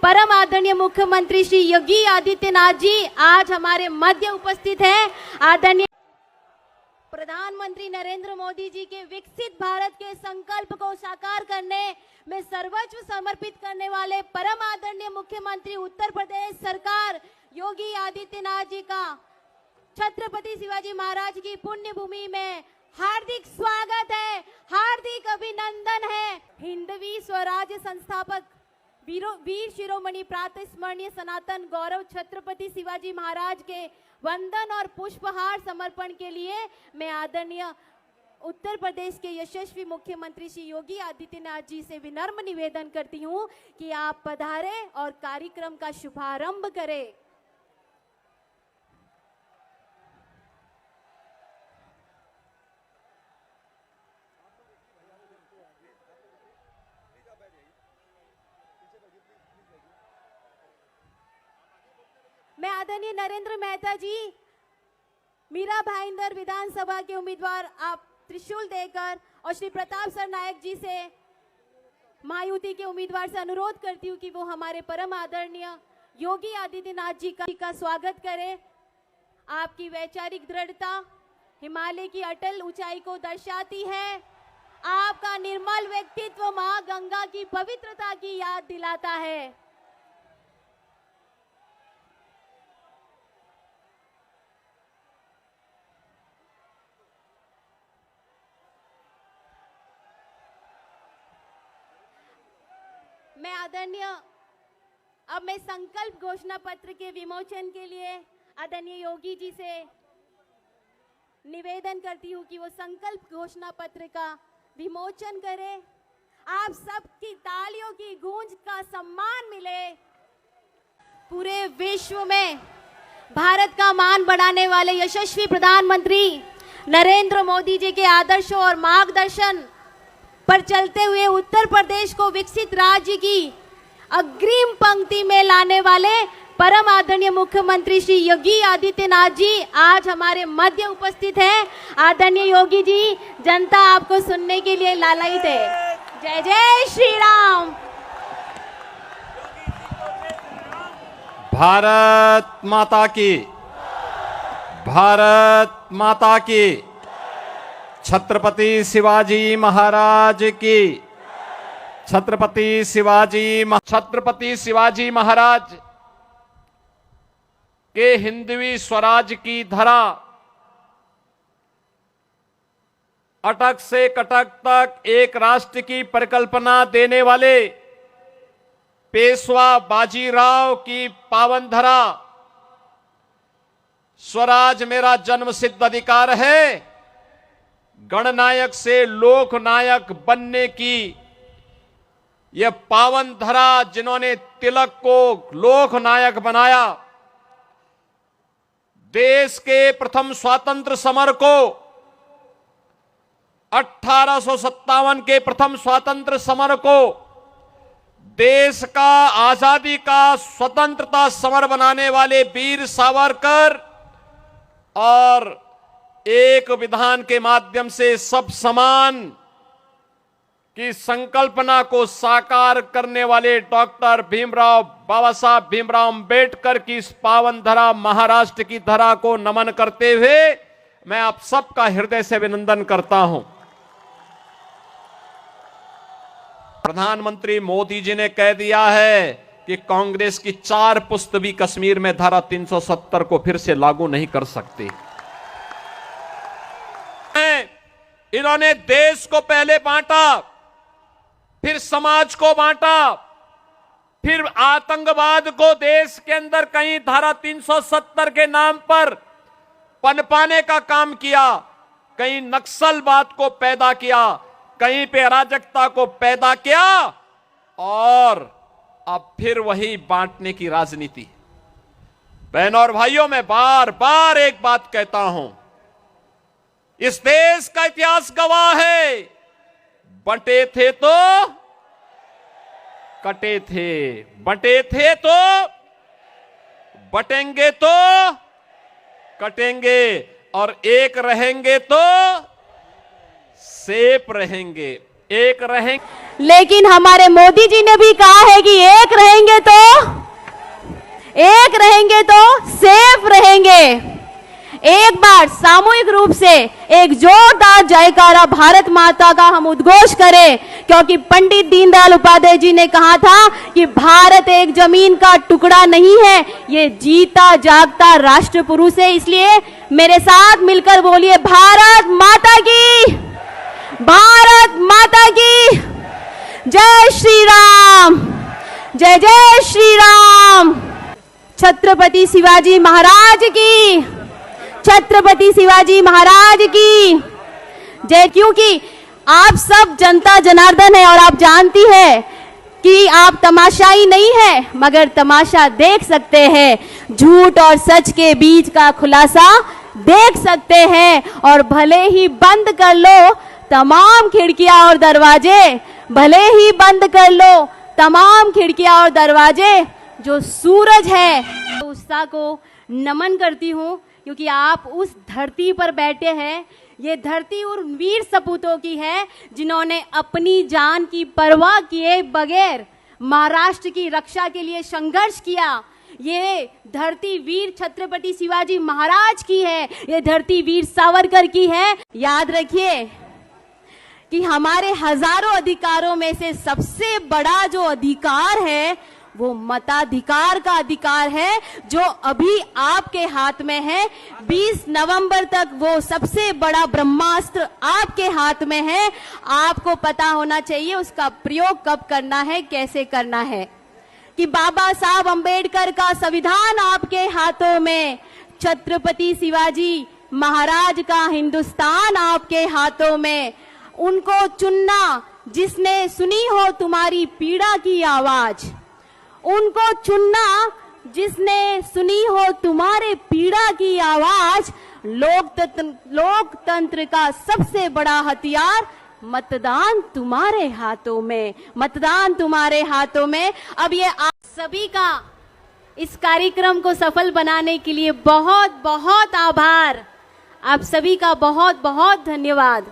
परम आदरणीय मुख्यमंत्री श्री योगी आदित्यनाथ जी आज हमारे मध्य उपस्थित हैं। आदरणीय प्रधानमंत्री नरेंद्र मोदी जी के विकसित भारत के संकल्प को साकार करने में सर्वस्व समर्पित करने वाले परम आदरणीय मुख्यमंत्री उत्तर प्रदेश सरकार योगी आदित्यनाथ जी का छत्रपति शिवाजी महाराज की पुण्य भूमि में हार्दिक स्वागत है, हार्दिक अभिनंदन है। हिंदवी स्वराज संस्थापक वीर शिरोमणि प्रातः स्मरणीय सनातन गौरव छत्रपति शिवाजी महाराज के वंदन और पुष्पहार समर्पण के लिए मैं आदरणीय उत्तर प्रदेश के यशस्वी मुख्यमंत्री श्री योगी आदित्यनाथ जी से विनम्र निवेदन करती हूं कि आप पधारें और कार्यक्रम का शुभारंभ करें। मैं आदरणीय नरेंद्र मेहता जी, मीरा भाईंदर विधानसभा के उम्मीदवार आप त्रिशूल देकर और श्री प्रताप सर नायक जी से महायुति के उम्मीदवार से अनुरोध करती हूँ कि वो हमारे परम आदरणीय योगी आदित्यनाथ जी का स्वागत करें। आपकी वैचारिक दृढ़ता हिमालय की अटल ऊंचाई को दर्शाती है। आपका निर्मल व्यक्तित्व मां गंगा की पवित्रता की याद दिलाता है। अब मैं संकल्प घोषणा पत्र के विमोचन के लिए आदरणीय योगी जी से निवेदन करती हूँ कि वो संकल्प घोषणा पत्र का विमोचन करें। आप सबकी तालियों की गूंज का सम्मान मिले। पूरे विश्व में भारत का मान बढ़ाने वाले यशस्वी प्रधानमंत्री नरेंद्र मोदी जी के आदर्शों और मार्गदर्शन पर चलते हुए उत्तर प्रदेश को विकसित राज्य की अग्रिम पंक्ति में लाने वाले परम आदरणीय मुख्यमंत्री श्री योगी आदित्यनाथ जी आज हमारे मध्य उपस्थित हैं। आदरणीय योगी जी, जनता आपको सुनने के लिए लालायित है। जय जय श्री राम। भारत माता की, भारत माता की, छत्रपति शिवाजी महाराज की, छत्रपति शिवाजी महाराज के हिंदवी स्वराज की धरा अटक से कटक तक एक राष्ट्र की परिकल्पना देने वाले पेशवा बाजीराव की पावन धरा स्वराज मेरा जन्मसिद्ध अधिकार है। गणनायक से लोकनायक बनने की यह पावन धरा जिन्होंने तिलक को लोकनायक बनाया, देश के प्रथम स्वातंत्र समर को 1857 के प्रथम स्वातंत्र समर को देश का आजादी का स्वतंत्रता समर बनाने वाले वीर सावरकर और एक विधान के माध्यम से सब समान की संकल्पना को साकार करने वाले डॉक्टर बाबा साहब भीमराव अंबेडकर की इस पावन धरा महाराष्ट्र की धरा को नमन करते हुए मैं आप सबका हृदय से अभिनंदन करता हूं। प्रधानमंत्री मोदी जी ने कह दिया है कि कांग्रेस की 4 पुस्त भी कश्मीर में धारा 370 को फिर से लागू नहीं कर सकती। इन्होंने देश को पहले बांटा, फिर समाज को बांटा, फिर आतंकवाद को देश के अंदर कहीं धारा 370 के नाम पर पनपाने का काम किया, कहीं नक्सलवाद को पैदा किया, कहीं पे अराजकता को पैदा किया और अब फिर वही बांटने की राजनीति। बहनों और भाइयों, मैं बार बार एक बात कहता हूं, इस देश का इतिहास गवाह है, बंटे थे तो कटे थे, बंटे थे तो बटेंगे तो कटेंगे और एक रहेंगे तो सेफ रहेंगे, एक रहेंगे। लेकिन हमारे मोदी जी ने भी कहा है कि एक रहेंगे तो रहेंगे तो सेफ रहेंगे। एक बार सामूहिक रूप से एक जोरदार जयकारा भारत माता का हम उद्घोष करें, क्योंकि पंडित दीनदयाल उपाध्याय जी ने कहा था कि भारत एक जमीन का टुकड़ा नहीं है, ये जीता जागता राष्ट्र पुरुष है। इसलिए मेरे साथ मिलकर बोलिए, भारत माता की, भारत माता की जय श्री राम, जय जय श्री राम। छत्रपति शिवाजी महाराज की, छत्रपति शिवाजी महाराज की जय। क्योंकि आप सब जनता जनार्दन है और आप जानती है कि आप तमाशाई नहीं है, मगर तमाशा देख सकते हैं, झूठ और सच के बीच का खुलासा देख सकते हैं। और भले ही बंद कर लो तमाम खिड़कियां और दरवाजे, भले ही बंद कर लो तमाम खिड़कियां और दरवाजे, जो सूरज है तो उत्साह को नमन करती हूँ, क्योंकि आप उस धरती पर बैठे हैं। ये धरती उन वीर सपूतों की है जिन्होंने अपनी जान की परवाह किए बगैर महाराष्ट्र की रक्षा के लिए संघर्ष किया। ये धरती वीर छत्रपति शिवाजी महाराज की है, ये धरती वीर सावरकर की है। याद रखिए कि हमारे हजारों अधिकारों में से सबसे बड़ा जो अधिकार है वो मताधिकार का अधिकार है, जो अभी आपके हाथ में है। 20 नवंबर तक वो सबसे बड़ा ब्रह्मास्त्र आपके हाथ में है। आपको पता होना चाहिए उसका प्रयोग कब करना है, कैसे करना है। कि बाबा साहब अंबेडकर का संविधान आपके हाथों में, छत्रपति शिवाजी महाराज का हिंदुस्तान आपके हाथों में। उनको चुनना जिसने सुनी हो तुम्हारी पीड़ा की आवाज, उनको चुनना जिसने सुनी हो तुम्हारे पीड़ा की आवाज। लोकतंत्र का सबसे बड़ा हथियार मतदान तुम्हारे हाथों में, मतदान तुम्हारे हाथों में। अब ये आप सभी का इस कार्यक्रम को सफल बनाने के लिए बहुत बहुत आभार। आप सभी का बहुत बहुत धन्यवाद।